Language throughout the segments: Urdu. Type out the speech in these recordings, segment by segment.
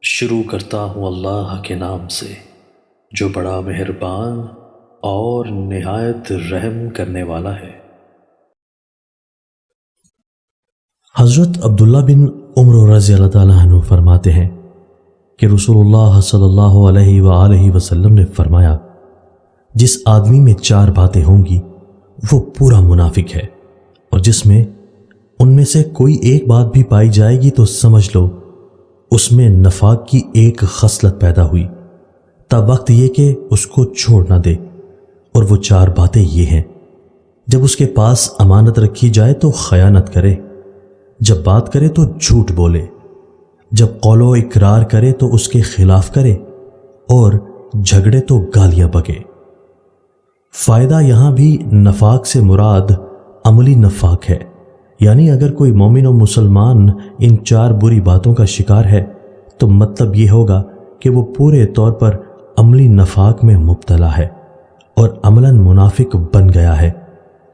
شروع کرتا ہوں اللہ کے نام سے جو بڑا مہربان اور نہایت رحم کرنے والا ہے۔ حضرت عبداللہ بن عمر رضی اللہ تعالیٰ عنہ فرماتے ہیں کہ رسول اللہ صلی اللہ علیہ وآلہ وسلم نے فرمایا، جس آدمی میں 4 باتیں ہوں گی وہ پورا منافق ہے، اور جس میں ان میں سے کوئی ایک بات بھی پائی جائے گی تو سمجھ لو اس میں نفاق کی ایک خصلت پیدا ہوئی، تا وقت یہ کہ اس کو چھوڑ نہ دے۔ اور وہ 4 باتیں یہ ہیں: جب اس کے پاس امانت رکھی جائے تو خیانت کرے، جب بات کرے تو جھوٹ بولے، جب قول و اقرار کرے تو اس کے خلاف کرے، اور جھگڑے تو گالیاں بکے۔ فائدہ یہاں بھی نفاق سے مراد عملی نفاق ہے، یعنی اگر کوئی مومن و مسلمان ان 4 بری باتوں کا شکار ہے تو مطلب یہ ہوگا کہ وہ پورے طور پر عملی نفاق میں مبتلا ہے اور عملاً منافق بن گیا ہے۔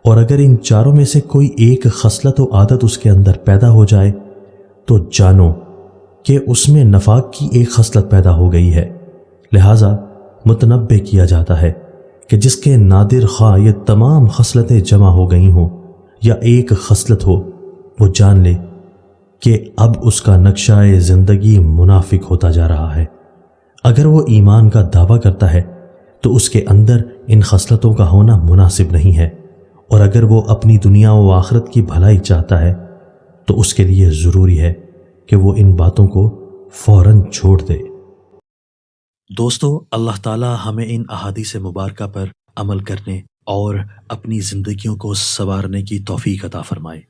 اور اگر ان 4 میں سے کوئی ایک خصلت و عادت اس کے اندر پیدا ہو جائے تو جانو کہ اس میں نفاق کی ایک خصلت پیدا ہو گئی ہے۔ لہٰذا متنبہ کیا جاتا ہے کہ جس کے نادر خواہ یہ تمام خصلتیں جمع ہو گئی ہوں یا ایک خصلت ہو، وہ جان لے کہ اب اس کا نقشہ زندگی منافق ہوتا جا رہا ہے۔ اگر وہ ایمان کا دعویٰ کرتا ہے تو اس کے اندر ان خصلتوں کا ہونا مناسب نہیں ہے، اور اگر وہ اپنی دنیا و آخرت کی بھلائی چاہتا ہے تو اس کے لیے ضروری ہے کہ وہ ان باتوں کو فوراً چھوڑ دے۔ دوستو، اللہ تعالی ہمیں ان احادیث مبارکہ پر عمل کرنے اور اپنی زندگیوں کو سنوارنے کی توفیق عطا فرمائے۔